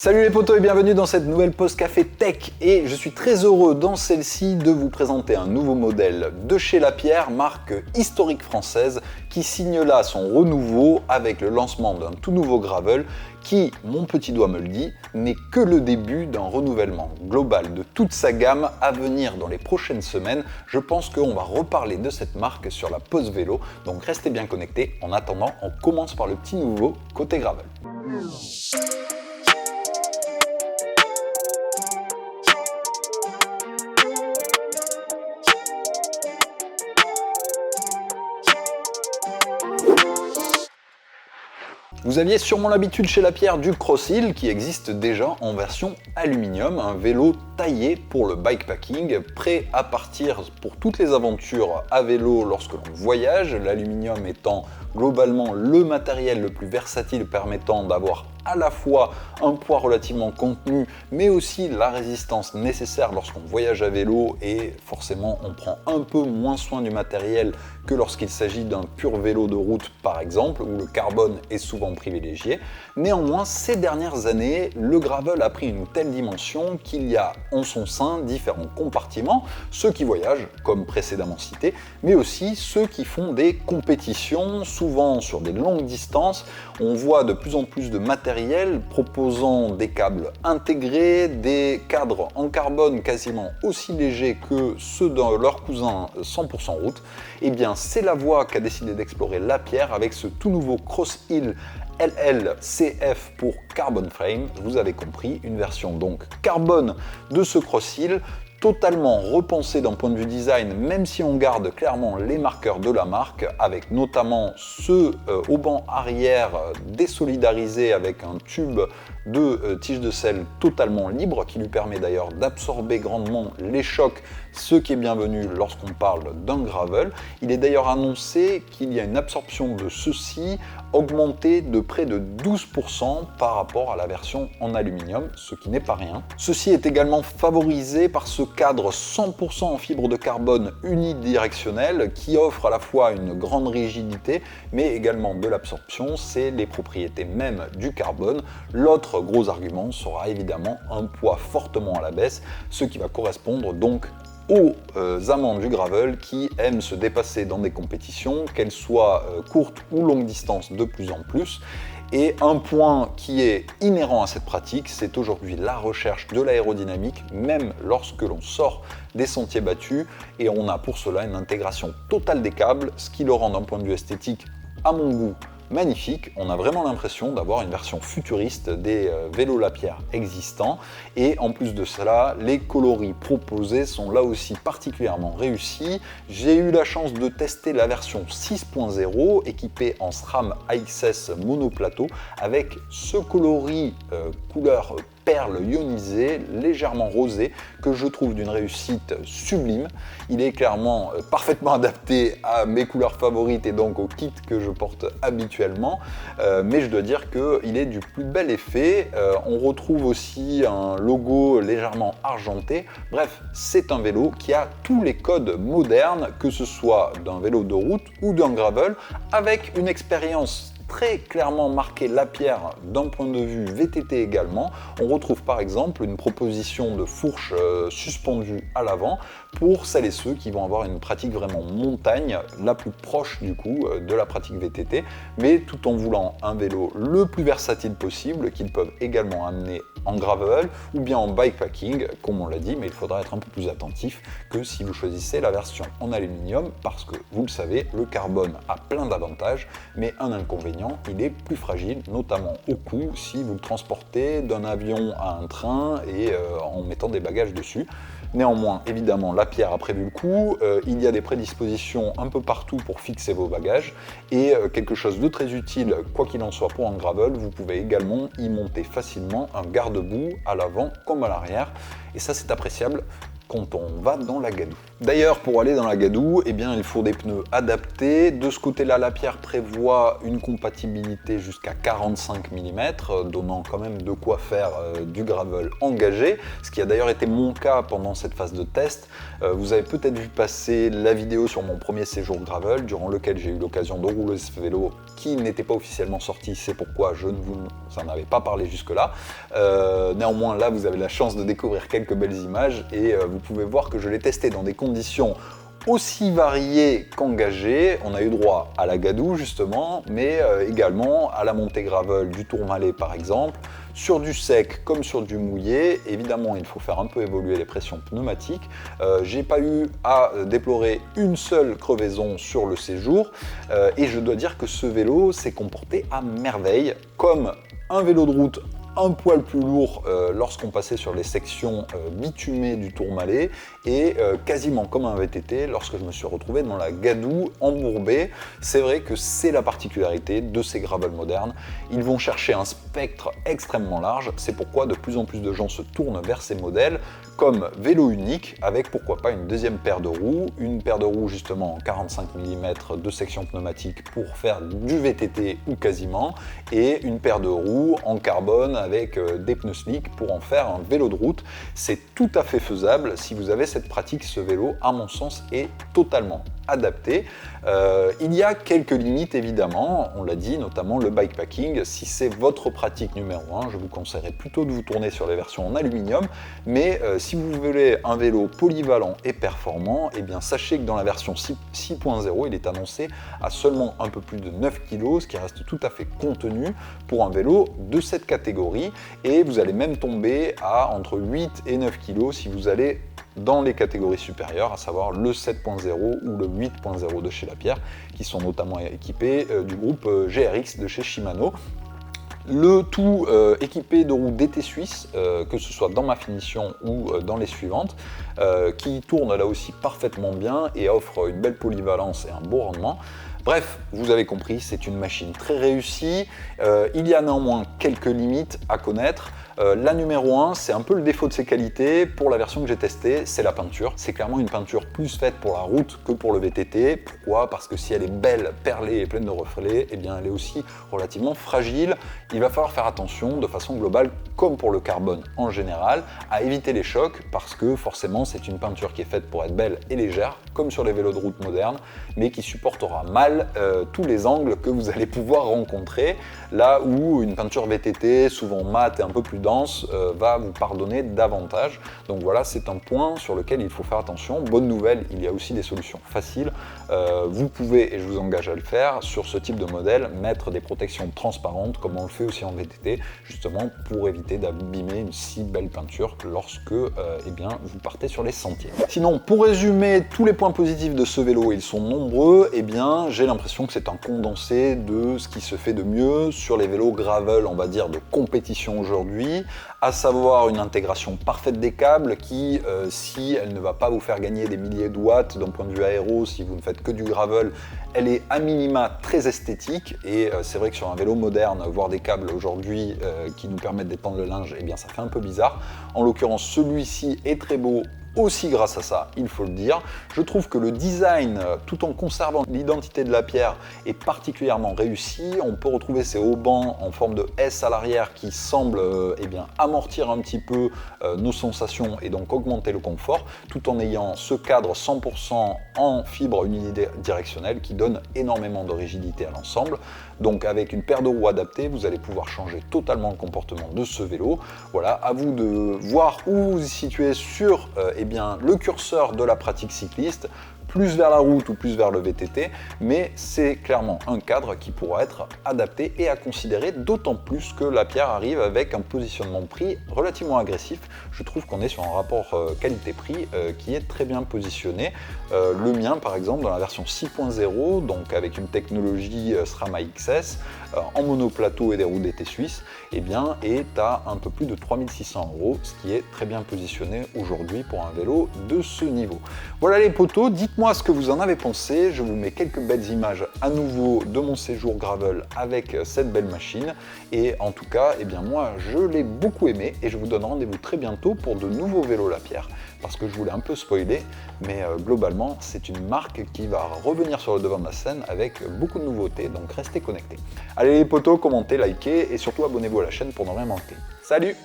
Salut les potos et bienvenue dans cette nouvelle pause café tech et je suis très heureux dans celle-ci de vous présenter un nouveau modèle de chez Lapierre, marque historique française qui signe là son renouveau avec le lancement d'un tout nouveau gravel qui, mon petit doigt me le dit, n'est que le début d'un renouvellement global de toute sa gamme à venir dans les prochaines semaines. Je pense qu'on va reparler de cette marque sur la pause vélo, donc restez bien connectés. En attendant, on commence par le petit nouveau côté gravel. Vous aviez sûrement l'habitude chez Lapierre du Crosshill qui existe déjà en version aluminium, un vélo taillé pour le bikepacking, prêt à partir pour toutes les aventures à vélo lorsque l'on voyage, l'aluminium étant globalement le matériel le plus versatile permettant d'avoir à la fois un poids relativement contenu mais aussi la résistance nécessaire lorsqu'on voyage à vélo et forcément on prend un peu moins soin du matériel que lorsqu'il s'agit d'un pur vélo de route par exemple où le carbone est souvent privilégié. Néanmoins, ces dernières années, le gravel a pris une telle dimension qu'il y a en son sein différents compartiments, ceux qui voyagent comme précédemment cité, mais aussi ceux qui font des compétitions, souvent sur des longues distances. On voit de plus en plus de matériel proposant des câbles intégrés, des cadres en carbone quasiment aussi légers que ceux de leurs cousins 100% route. Et bien c'est la voie qu'a décidé d'explorer Lapierre avec ce tout nouveau Crosshill LLCF pour Carbon Frame. Vous avez compris, une version donc carbone de ce Crosshill, totalement repensé d'un point de vue design, même si on garde clairement les marqueurs de la marque, avec notamment ceux au banc arrière désolidarisé avec un tube de tige de selle totalement libre, qui lui permet d'ailleurs d'absorber grandement les chocs, ce qui est bienvenu lorsqu'on parle d'un gravel. Il est d'ailleurs annoncé qu'il y a une absorption de ceci augmentée de près de 12% par rapport à la version en aluminium, ce qui n'est pas rien. Ceci est également favorisé par ce cadre 100% en fibre de carbone unidirectionnel qui offre à la fois une grande rigidité mais également de l'absorption, c'est les propriétés mêmes du carbone. L'autre gros argument sera évidemment un poids fortement à la baisse, ce qui va correspondre donc aux amants du gravel qui aiment se dépasser dans des compétitions, qu'elles soient courtes ou longues distances de plus en plus. Et un point qui est inhérent à cette pratique, c'est aujourd'hui la recherche de l'aérodynamique, même lorsque l'on sort des sentiers battus, et on a pour cela une intégration totale des câbles, ce qui le rend d'un point de vue esthétique, à mon goût, magnifique. On a vraiment l'impression d'avoir une version futuriste des vélos Lapierre existants et en plus de cela, les coloris proposés sont là aussi particulièrement réussis. J'ai eu la chance de tester la version 6.0 équipée en SRAM AXS monoplateau avec ce coloris couleur perle ionisée, légèrement rosé, que je trouve d'une réussite sublime. Il est clairement parfaitement adapté à mes couleurs favorites et donc au kit que je porte habituellement, mais je dois dire qu'il est du plus bel effet. On retrouve aussi un logo légèrement argenté. Bref, c'est un vélo qui a tous les codes modernes, que ce soit d'un vélo de route ou d'un gravel, avec une expérience très clairement marqué Lapierre d'un point de vue VTT également. On retrouve par exemple une proposition de fourche suspendue à l'avant pour celles et ceux qui vont avoir une pratique vraiment montagne, la plus proche du coup de la pratique VTT, mais tout en voulant un vélo le plus versatile possible qu'ils peuvent également amener en gravel ou bien en bikepacking, comme on l'a dit, mais il faudra être un peu plus attentif que si vous choisissez la version en aluminium, parce que vous le savez, le carbone a plein d'avantages, mais un inconvénient, il est plus fragile, notamment au cou, si vous le transportez d'un avion à un train et en mettant des bagages dessus. Néanmoins, évidemment, Lapierre a prévu le coup, il y a des prédispositions un peu partout pour fixer vos bagages, et quelque chose de très utile, quoi qu'il en soit pour un gravel, vous pouvez également y monter facilement un garde-boue à l'avant comme à l'arrière, et ça c'est appréciable. quand on va dans la gadoue. D'ailleurs, pour aller dans la gadoue, eh bien, il faut des pneus adaptés. De ce côté-là, Lapierre prévoit une compatibilité jusqu'à 45 mm, donnant quand même de quoi faire du gravel engagé, ce qui a d'ailleurs été mon cas pendant cette phase de test. Vous avez peut-être vu passer la vidéo sur mon premier séjour gravel, durant lequel j'ai eu l'occasion de rouler ce vélo qui n'était pas officiellement sorti, c'est pourquoi je ne vous en avais pas parlé jusque-là. Néanmoins, là, vous avez la chance de découvrir quelques belles images et vous pouvez voir que je l'ai testé dans des conditions aussi variées qu'engagées. On a eu droit à la gadoue justement, mais également à la montée gravel du Tourmalet par exemple, sur du sec comme sur du mouillé. Évidemment, il faut faire un peu évoluer les pressions pneumatiques. J'ai pas eu à déplorer une seule crevaison sur le séjour et je dois dire que ce vélo s'est comporté à merveille, comme un vélo de route un poil plus lourd lorsqu'on passait sur les sections bitumées du Tourmalet et quasiment comme un VTT lorsque je me suis retrouvé dans la gadoue embourbée. C'est vrai que c'est la particularité de ces gravels modernes. Ils vont chercher un spectre extrêmement large, c'est pourquoi de plus en plus de gens se tournent vers ces modèles comme vélo unique avec pourquoi pas une deuxième paire de roues justement en 45 mm de section pneumatique pour faire du VTT ou quasiment, et une paire de roues en carbone avec des pneus slick pour en faire un vélo de route. C'est tout à fait faisable si vous avez cette pratique. Ce vélo, à mon sens, est totalement adapté. Il y a quelques limites évidemment, on l'a dit, notamment le bikepacking. Si c'est votre pratique numéro 1, je vous conseillerais plutôt de vous tourner sur les versions en aluminium, mais si vous voulez un vélo polyvalent et performant, eh bien sachez que dans la version 6.0, il est annoncé à seulement un peu plus de 9 kg, ce qui reste tout à fait contenu pour un vélo de cette catégorie, et vous allez même tomber à entre 8 et 9 kg si vous allez dans les catégories supérieures, à savoir le 7.0 ou le 8.0 de chez Lapierre, qui sont notamment équipés du groupe GRX de chez Shimano. Le tout équipé de roues DT Suisse, que ce soit dans ma finition ou dans les suivantes, qui tournent là aussi parfaitement bien et offrent une belle polyvalence et un beau rendement. Bref, vous avez compris, c'est une machine très réussie. Il y a néanmoins quelques limites à connaître. La numéro 1, c'est un peu le défaut de ses qualités. Pour la version que j'ai testée, c'est la peinture. C'est clairement une peinture plus faite pour la route que pour le VTT. Pourquoi? Parce que si elle est belle, perlée et pleine de reflets, eh bien elle est aussi relativement fragile. Il va falloir faire attention de façon globale, comme pour le carbone en général, à éviter les chocs, parce que forcément c'est une peinture qui est faite pour être belle et légère, comme sur les vélos de route modernes, mais qui supportera mal tous les angles que vous allez pouvoir rencontrer, là où une peinture VTT, souvent mate et un peu plus dense, va vous pardonner davantage. Donc voilà, c'est un point sur lequel il faut faire attention. Bonne nouvelle, il y a aussi des solutions faciles. Vous pouvez, et je vous engage à le faire, sur ce type de modèle, mettre des protections transparentes, comme on le fait aussi en VTT, justement pour éviter d'abîmer une si belle peinture lorsque eh bien, vous partez sur les sentiers. Sinon, pour résumer tous les points positifs de ce vélo, ils sont nombreux, eh bien, j'ai l'impression que c'est un condensé de ce qui se fait de mieux sur les vélos gravel, on va dire, de compétition aujourd'hui, à savoir une intégration parfaite des câbles qui, si elle ne va pas vous faire gagner des milliers de watts d'un point de vue aéro, si vous ne faites que du gravel, elle est à minima très esthétique, et c'est vrai que sur un vélo moderne, voir des câbles aujourd'hui qui nous permettent d'étendre le linge, eh bien ça fait un peu bizarre. En l'occurrence, celui-ci est très beau, aussi grâce à ça, il faut le dire. Je trouve que le design, tout en conservant l'identité de Lapierre, est particulièrement réussi. On peut retrouver ces haubans en forme de S à l'arrière qui semblent eh bien, amortir un petit peu nos sensations et donc augmenter le confort, tout en ayant ce cadre 100% en fibre unidirectionnelle qui donne énormément de rigidité à l'ensemble. Donc avec une paire de roues adaptée, vous allez pouvoir changer totalement le comportement de ce vélo. Voilà, à vous de voir où vous vous situez sur eh bien, le curseur de la pratique cycliste, plus vers la route ou plus vers le VTT, mais c'est clairement un cadre qui pourra être adapté et à considérer, d'autant plus que Lapierre arrive avec un positionnement prix relativement agressif. Je trouve qu'on est sur un rapport qualité-prix qui est très bien positionné. Le mien, par exemple, dans la version 6.0, donc avec une technologie SRAM AXS, en monoplateau et des roues DT Suisse, eh bien, est à un peu plus de 3 600 €, ce qui est très bien positionné aujourd'hui pour un vélo de ce niveau. Voilà les potos, dites-moi Dites-moi ce que vous en avez pensé, je vous mets quelques belles images à nouveau de mon séjour gravel avec cette belle machine. Et en tout cas, eh bien moi je l'ai beaucoup aimé et je vous donne rendez-vous très bientôt pour de nouveaux vélos Lapierre. Parce que je vous l'ai un peu spoilé, mais globalement c'est une marque qui va revenir sur le devant de la scène avec beaucoup de nouveautés, donc restez connectés. Allez les potos, commentez, likez et surtout abonnez-vous à la chaîne pour ne rien manquer. Salut!